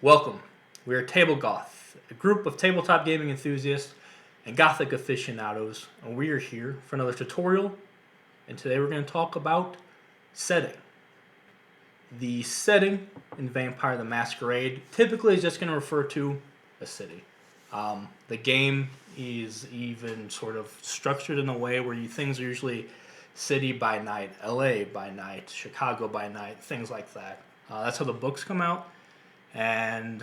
Welcome. We are TableGoth, a group of tabletop gaming enthusiasts and gothic aficionados, and we are here for another tutorial. And today we're going to talk about setting. The setting in Vampire the Masquerade typically is just going to refer to a city. The game is even sort of structured in a way where things are usually city by night, LA by night, Chicago by night, things like that. That's how the books come out. And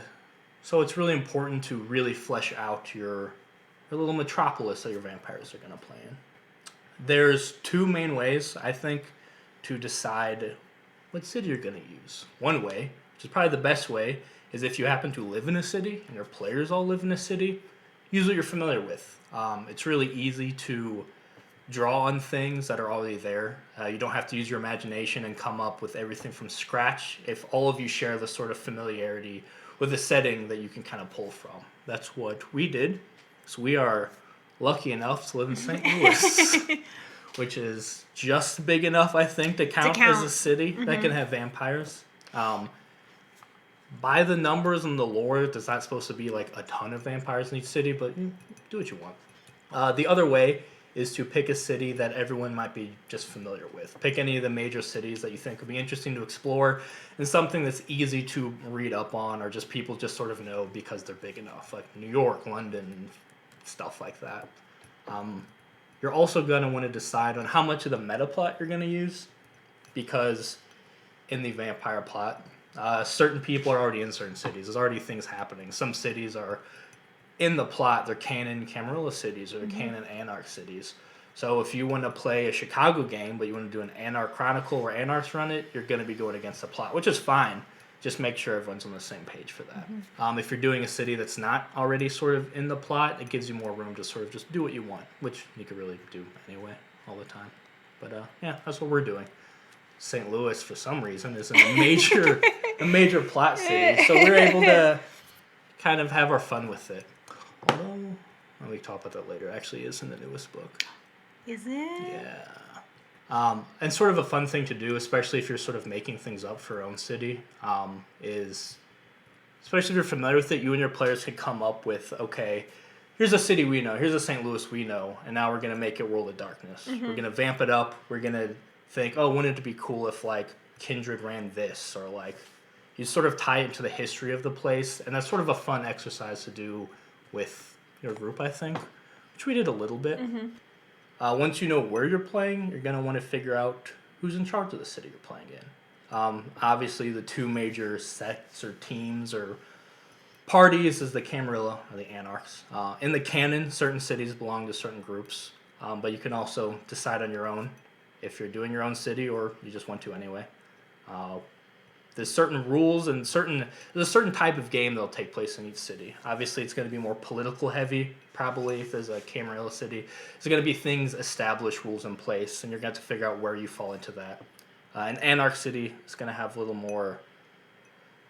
so it's really important to really flesh out your little metropolis that your vampires are going to play in. There's two main ways, I think, to decide what city you're going to use. One way, which is probably the best way, is if you happen to live in a city and your players all live in a city, use what you're familiar with. It's really easy to draw on things that are already there. You don't have to use your imagination and come up with everything from scratch if all of you share the sort of familiarity with a setting that you can kind of pull from. That's what we did. So we are lucky enough to live in St. Louis, which is just big enough, I think, to count as a city that can have vampires. By the numbers and the lore, there's not supposed to be like a ton of vampires in each city, but do what you want. The other way is to pick a city that everyone might be just familiar with. Pick any of the major cities that you think would be interesting to explore and something that's easy to read up on or just people just sort of know because they're big enough, like New York, London, stuff like that. You're also going to want to decide on how much of the meta plot you're going to use because in the vampire plot, certain people are already in certain cities. There's already things happening. Some cities are in the plot, they're canon Camarilla cities or they're canon Anarch cities. So if you want to play a Chicago game, but you want to do an Anarch Chronicle where Anarchs run it, you're going to be going against the plot, which is fine. Just make sure everyone's on the same page for that. If you're doing a city that's not already sort of in the plot, it gives you more room to sort of just do what you want, which you could really do anyway all the time. But yeah, that's what we're doing. St. Louis, for some reason, isn't a major plot city, so we're able to kind of have our fun with it. Although, we talk about that later. Actually, is in the newest book. Is it? Yeah. And sort of a fun thing to do, especially if you're sort of making things up for your own city, is, especially if you're familiar with it, you and your players can come up with, okay, here's a city we know, here's a St. Louis we know, and now we're going to make it World of Darkness. We're going to vamp it up. We're going to think, oh, wouldn't it be cool if, like, Kindred ran this, or, like, you sort of tie it to the history of the place, and that's sort of a fun exercise to do with your group, I think, which we did a little bit. Once you know where you're playing, you're going to want to figure out who's in charge of the city you're playing in. Obviously, the two major sets or teams or parties is the Camarilla or the Anarchs. In the canon, certain cities belong to certain groups, but you can also decide on your own if you're doing your own city or you just want to anyway. There's certain rules and there's a certain type of game that'll take place in each city. Obviously, it's going to be more political heavy, probably, if there's a Camarilla city. There's going to be things, established rules in place, and you're going to have to figure out where you fall into that. An Anarch city is going to have a little more,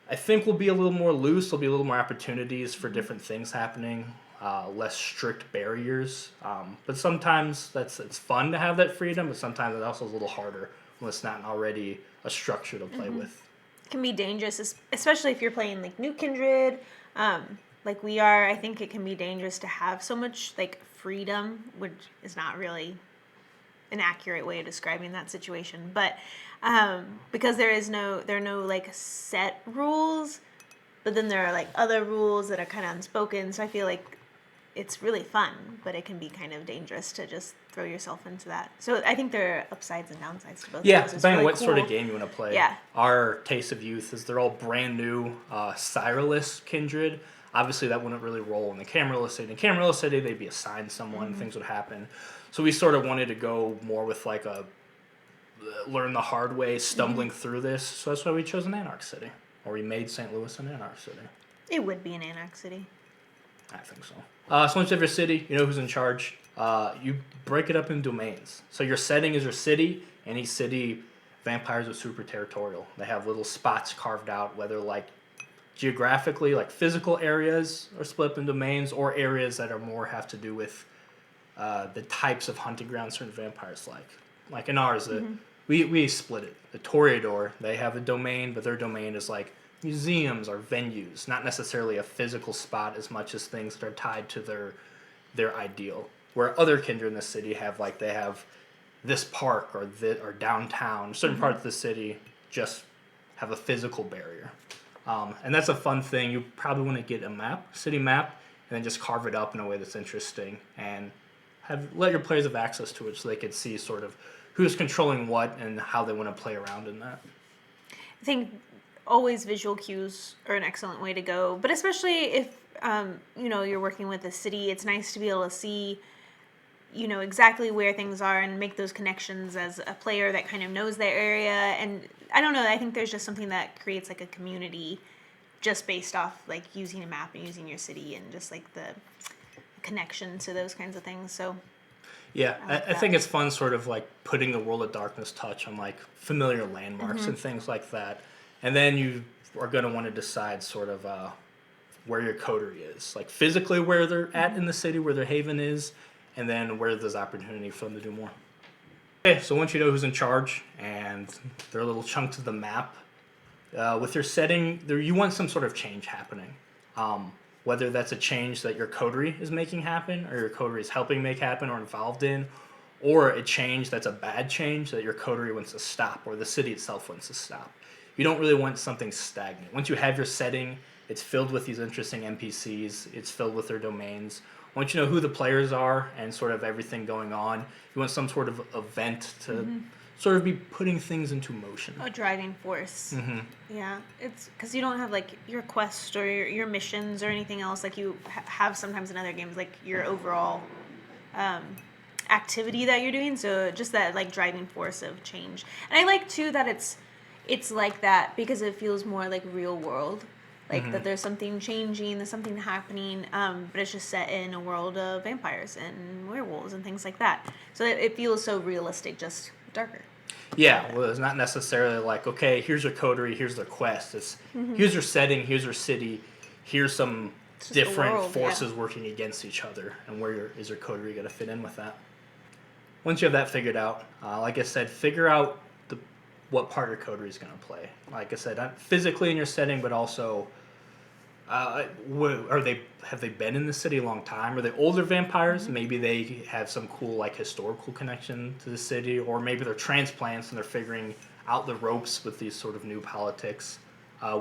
I think will be a little more loose. There'll be a little more opportunities for different things happening, less strict barriers. But sometimes it's fun to have that freedom, but sometimes it also is a little harder when it's not already a structure to play with. Can be dangerous, especially if you're playing like New Kindred, like we are. I think it can be dangerous to have so much like freedom, which is not really an accurate way of describing that situation. But because there are no like set rules, but then there are like other rules that are kind of unspoken. So I feel like it's really fun, but it can be kind of dangerous to just throw yourself into that. So I think there are upsides and downsides to both. Yeah, depending on what sort of game you want to play. Yeah. Our Taste of Youth is they're all brand new Cyrillus Kindred. Obviously, that wouldn't really roll in the Camarilla City. In Camarilla City, they'd be assigned someone, things would happen. So we sort of wanted to go more with like a learn the hard way, stumbling through this. So that's why we chose an Anarch City. Or we made St. Louis an Anarch City. It would be an Anarch City. I think so. So once you have your city, you know who's in charge. You break it up in domains. So your setting is your city. Any city, vampires are super territorial. They have little spots carved out, whether like geographically, like physical areas are split up in domains, or areas that are more have to do with the types of hunting grounds certain vampires like. Like in ours, we split it. The Toreador, they have a domain, but their domain is like museums or venues, not necessarily a physical spot as much as things that are tied to their ideal. Where other kindred in the city have they have this park or downtown, certain parts of the city just have a physical barrier. And that's a fun thing. You probably want to get a city map, and then just carve it up in a way that's interesting and let your players have access to it so they can see sort of who's controlling what and how they want to play around in that. I think always visual cues are an excellent way to go, but especially if you're working with a city, it's nice to be able to see exactly where things are and make those connections as a player that kind of knows their area. And I don't know, I think there's just something that creates like a community just based off like using a map and using your city and just like the connection to those kinds of things. So yeah, I think it's fun sort of like putting the World of Darkness touch on like familiar landmarks and things like that. And then you are going to want to decide sort of where your coterie is, like physically where they're at in the city, where their haven is, and then where there's opportunity for them to do more. Okay, so once you know who's in charge and their little chunks of the map, with your setting, you want some sort of change happening. Whether that's a change that your coterie is making happen, or your coterie is helping make happen or involved in, or a change that's a bad change that your coterie wants to stop, or the city itself wants to stop. You don't really want something stagnant. Once you have your setting, it's filled with these interesting NPCs, it's filled with their domains. Once you know who the players are and sort of everything going on, you want some sort of event to sort of be putting things into motion. a driving force. Yeah, it's because you don't have like your quest or your missions or anything else like you have sometimes in other games, like your overall activity that you're doing. So just that like driving force of change. And I like too that it's like that because it feels more like real world. Like that there's something changing, there's something happening, but it's just set in a world of vampires and werewolves and things like that. So it feels so realistic, just darker. Yeah, well, it's not necessarily like, okay, here's your coterie, here's their quest. It's here's your setting, here's your city, here's some different forces working against each other, and where is your coterie going to fit in with that? Once you have that figured out, like I said, figure out what part your coterie is going to play. Like I said, not physically in your setting, but also have they been in the city a long time? Are they older vampires? Maybe they have some cool like historical connection to the city, or maybe they're transplants and they're figuring out the ropes with these sort of new politics.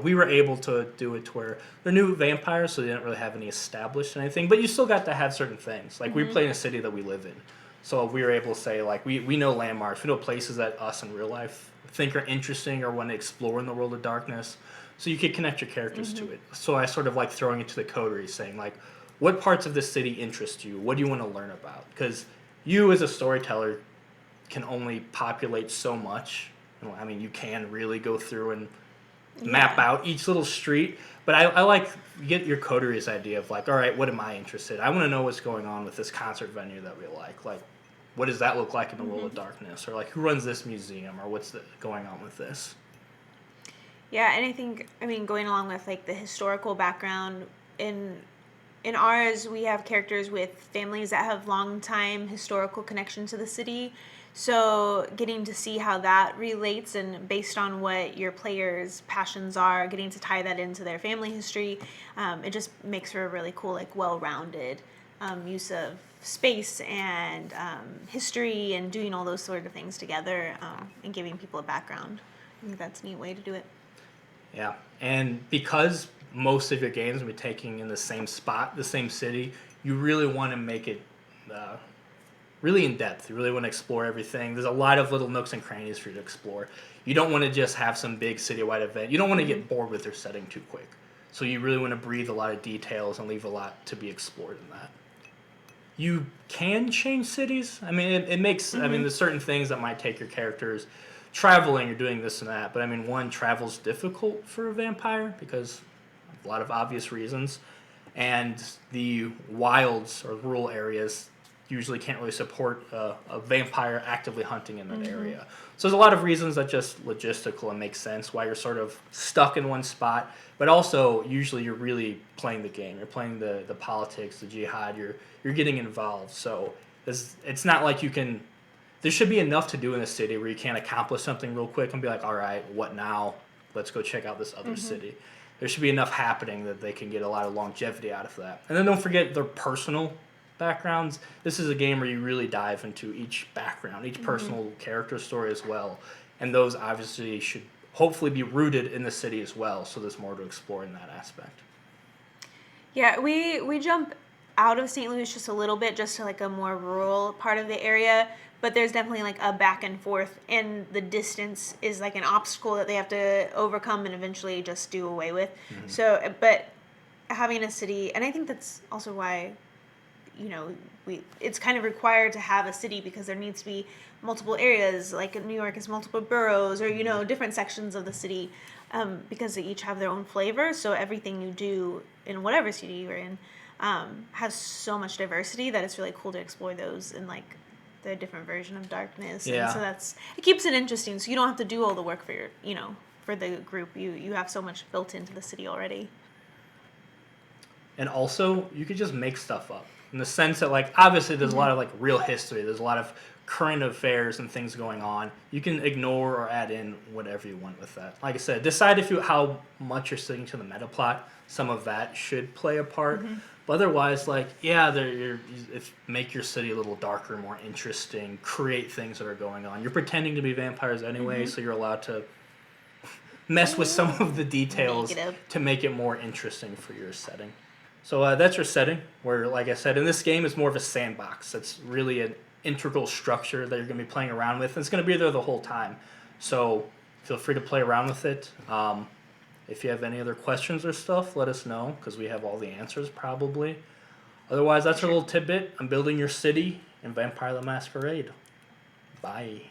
We were able to do it to where they're new vampires, so they didn't really have any established anything, but you still got to have certain things. Like we play in a city that we live in, so we were able to say like we know landmarks, we know places that us in real life think are interesting or want to explore in the World of Darkness, so you could connect your characters to it. So I sort of like throwing it to the coterie, saying like, what parts of this city interest you? What do you want to learn about? Because you as a storyteller can only populate so much. I mean, you can really go through and map out each little street, but I like get your coterie's idea of like, all right, what am I interested? I want to know what's going on with this concert venue that we like what does that look like in the World of Darkness, or like who runs this museum, or what's going on with this. Yeah, and I mean, going along with like the historical background in ours, we have characters with families that have long time historical connection to the city. So getting to see how that relates, and based on what your players' passions are, getting to tie that into their family history, it just makes for a really cool, like well-rounded use of space and history, and doing all those sort of things together, and giving people a background. I think that's a neat way to do it. Yeah, and because most of your games will be taking in the same spot, the same city, you really want to make it really in depth. You really want to explore everything. There's a lot of little nooks and crannies for you to explore. You don't want to just have some big citywide event. You don't want to get bored with your setting too quick. So you really want to breathe a lot of details and leave a lot to be explored in that. You can change cities. I mean, it makes, I mean, there's certain things that might take your characters traveling or doing this and that. But I mean, one, travel's difficult for a vampire because of a lot of obvious reasons. And the wilds or rural areas usually can't really support a vampire actively hunting in that area. So there's a lot of reasons that just logistical and make sense why you're sort of stuck in one spot. But also, usually you're really playing the game. You're playing the politics, the jihad. You're getting involved. So it's not like you can... There should be enough to do in a city where you can't accomplish something real quick and be like, all right, what now? let's go check out this other city. There should be enough happening that they can get a lot of longevity out of that. And then don't forget their personal backgrounds. This is a game where you really dive into each background, each personal character story as well. And those obviously should hopefully be rooted in the city as well, so there's more to explore in that aspect. Yeah, we jump out of St. Louis just a little bit, just to like a more rural part of the area, but there's definitely like a back and forth, and the distance is like an obstacle that they have to overcome and eventually just do away with. So, but having a city, and I think that's also why, you know, it's kind of required to have a city, because there needs to be multiple areas, like in New York is multiple boroughs, or, you know, different sections of the city, because they each have their own flavor. So everything you do in whatever city you're in has so much diversity that it's really cool to explore those in like the different version of darkness. Yeah. And so it keeps it interesting. So you don't have to do all the work for your, you know, for the group. You have so much built into the city already. And also, you could just make stuff up in the sense that, like, obviously there's a lot of like real history. There's a lot of current affairs and things going on. You can ignore or add in whatever you want with that. Like I said, decide how much you're sticking to the meta plot. Some of that should play a part. But otherwise, like, yeah, make your city a little darker, more interesting, create things that are going on. You're pretending to be vampires anyway, so you're allowed to mess with some of the details to make it more interesting for your setting. So that's your setting, where, like I said, in this game, it's more of a sandbox. It's really an integral structure that you're going to be playing around with. And it's going to be there the whole time. So feel free to play around with it. If you have any other questions or stuff, let us know, because we have all the answers probably. Otherwise, that's our little tidbit on building your city in Vampire the Masquerade. Bye.